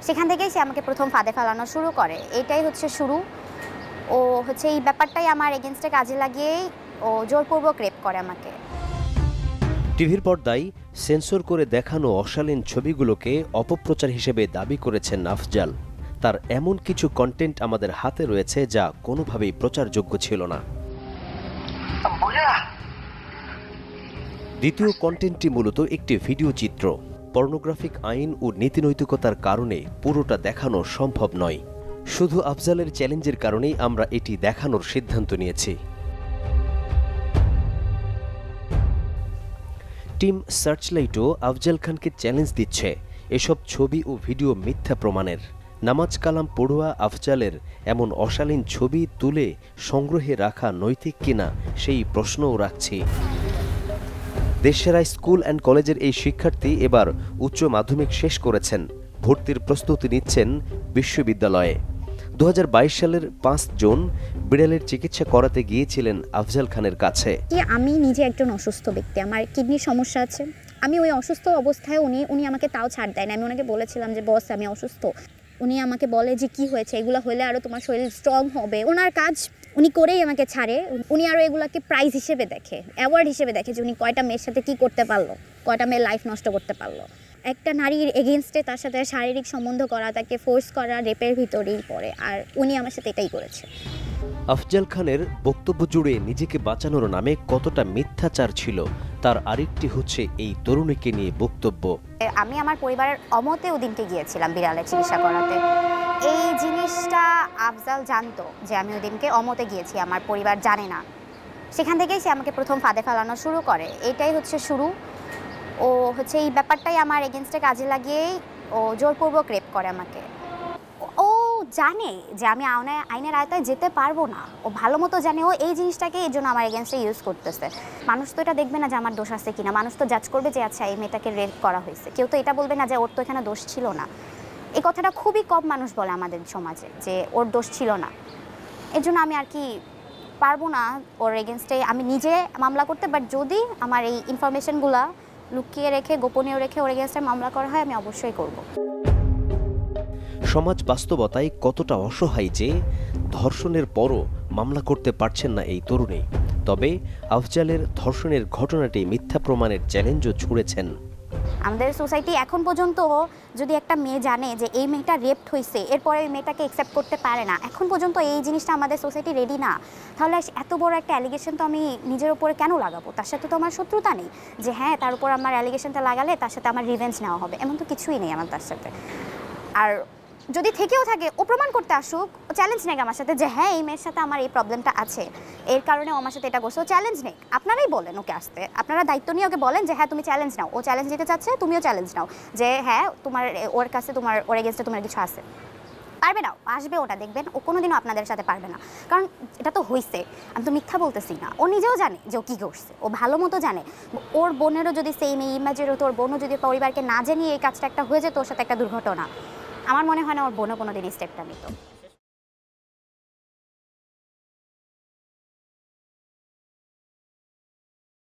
সেখান থেকেই সে আমাকে প্রথম ফাঁদে ফেলানো শুরু করে। এটাই হচ্ছে শুরু। ও হচ্ছে এই ব্যাপারটাই আমার এগেইনস্টে কাজে লাগিয়েই ও জোরপূর্বক রেপ করে আমাকে। টিভির পর্দায় সেন্সর করে দেখানো অশালীন ছবিগুলোকে অপপ্রচার হিসেবে দাবি করেছেন আফজাল। তার এমন কিছু কন্টেন্ট আমাদের হাতে রয়েছে যা কোনোভাবেই প্রচারযোগ্য ছিল না। দ্বিতীয় কন্টেন্টটি মূলত একটি ভিডিও চিত্র। পর্নোগ্রাফিক আইন ও নীতিনৈতিকতার কারণে পুরোটা দেখানো সম্ভব নয়। শুধু আফজালের চ্যালেঞ্জের কারণেই আমরা এটি দেখানোর সিদ্ধান্ত নিয়েছি। টিম সার্চলাইটও আফজাল খানকে চ্যালেঞ্জ দিচ্ছে এসব ছবি ও ভিডিও মিথ্যা প্রমাণের। নামাজ কালাম পড়ুয়া আফজালের এমন অশালীন ছবি তুলে সংগ্রহে রাখা নৈতিক কিনা সেই প্রশ্নও রাখছি। দেশসেরা স্কুল অ্যান্ড কলেজের এই শিক্ষার্থী এবার উচ্চ মাধ্যমিক শেষ করেছেন। ভর্তির প্রস্তুতি নিচ্ছেন বিশ্ববিদ্যালয়ে। 2022 সালের 5 জুন বিড়ালের চিকিৎসা করাতে গিয়েছিলেন আফজাল খানের কাছে। আমি নিজে একজন অসুস্থ ব্যক্তি, আমার কিডনির সমস্যা আছে। আমি ওই অসুস্থ অবস্থায় উনি আমাকে তাও ছাড় দেয় না। আমি ওনাকে বলেছিলাম যে বস আমি অসুস্থ। উনি আমাকে বলে যে কি হয়েছে, এগুলো হলে আরও তোমার শরীর স্ট্রং হবে। ওনার কাজ উনি করেই আমাকে ছাড়ে। উনি আরও এগুলাকে প্রাইজ হিসেবে দেখে, অ্যাওয়ার্ড হিসেবে দেখে যে উনি কয়টা মেয়ের সাথে কী করতে পারলো, কয়টা মেয়ের লাইফ নষ্ট করতে পারলো। একটা নারীর এগেনস্টে তার সাথে শারীরিক সম্বন্ধ করা, তাকে ফোর্স করা রেপের ভিতরেই পড়ে। আর উনি আমার সাথে এটাই করেছে। আফজাল খানের বক্তব্য জুড়ে নিজেকে বাঁচানোর নামে কতটা মিথ্যাচার ছিল তার আরেকটি হচ্ছে এই তরুণীকে নিয়ে বক্তব্য। আমি আমার পরিবারের অমতে ওদিনকে গিয়েছিলাম বিড়ালের চিকিৎসা করাতে। এই জিনিসটা আফজাল জানতো যে আমি ওদিনকে অমতে গিয়েছি, আমার পরিবার জানে না। সেখান থেকেই সে আমাকে প্রথম ফাঁদে ফেলানো শুরু করে। এটাই হচ্ছে শুরু। ও হচ্ছে এই ব্যাপারটাই আমার এগেইনস্টে কাজে লাগিয়েই ও জোরপূর্বক রেপ করে আমাকে। ও জানে যে আমি আইনের আয়তায় যেতে পারবো না। ও ভালো মতো জানে। ও এই জিনিসটাকে এই জন্য আমার এগেইনস্টে ইউজ করতেছে। মানুষ তো এটা দেখবে না যে আমার দোষ আছে কিনা। মানুষ তো জাজ করবে যে আচ্ছা এই মেয়েটাকে রেপ করা হয়েছে। কেউ তো এটা বলবে না যে ওর তো এখানে দোষ ছিল না। এই কথাটা খুবই কম মানুষ বলে আমাদের সমাজে যে ওর দোষ ছিল না। এর জন্য আমি আর কি পারবো না ওর এগেইনস্টে আমি নিজে মামলা করতে। বাট যদি আমার এই ইনফরমেশনগুলো লুকিয়ে রেখে গোপনীয় রেখে ওর এগেইনস্টে মামলা করা হয় আমি অবশ্যই করব। সমাজ বাস্তবতায় কতটা অসহায় যে ধর্ষণের পরও মামলা করতে পারছেন না এই তরুণী। তবে আফজালের ধর্ষণের ঘটনাটি মিথ্যা প্রমাণের চ্যালেঞ্জও ছুড়েছেন। আমাদের সোসাইটি এখন পর্যন্ত যদি একটা মেয়ে জানে যে এই মেয়েটা রেপড হয়েছে, এরপরে ওই মেয়েটাকে অ্যাকসেপ্ট করতে পারে না। এখন পর্যন্ত এই জিনিসটা আমাদের সোসাইটি রেডি না। তাহলে এত বড় একটা অ্যালিগেশন তো আমি নিজের উপরে কেন লাগাবো? তার সাথে তো আমার শত্রুতা নেই যে হ্যাঁ তার উপর আমার অ্যালিগেশনটা লাগালে তার সাথে আমার রিভেঞ্জ নেওয়া হবে, এমন তো কিছুই নেই আমার তার সাথে। আর যদি থেকেও থাকে ও প্রমাণ করতে আসুক, চ্যালেঞ্জ নেক আমার সাথে যে হ্যাঁ এই মেয়ের সাথে আমার এই প্রবলেমটা আছে, এর কারণে ও আমার সাথে এটা করছে। ও চ্যালেঞ্জ নেক, আপনারাই বলেন ওকে আসতে, আপনারা দায়িত্ব নিয়ে ওকে বলেন যে হ্যাঁ তুমি চ্যালেঞ্জ নাও। ও চ্যালেঞ্জ দিতে চাচ্ছে, তুমিও চ্যালেঞ্জ নাও যে হ্যাঁ তোমার ওর কাছে ওর এগেইনস্টে তোমার কিছু আছে। পারবে না, আসবে ওটা দেখবেন। ও কোনোদিনও আপনাদের সাথে পারবে না, কারণ এটা তো হয়েছে। আমি তো মিথ্যা বলতেছি না। ও নিজেও জানে যে ও কী করছে, ও ভালো মতো জানে। ওর বোনেরও যদি সেম এই ইমেজের হতো, ওর বোনও যদি পরিবারকে না জানিয়ে এই কাজটা একটা হয়ে যেত ওর সাথে একটা দুর্ঘটনা, আমার মনে হয় না ওর বোনও কোনোদিন স্টেপটা নিত।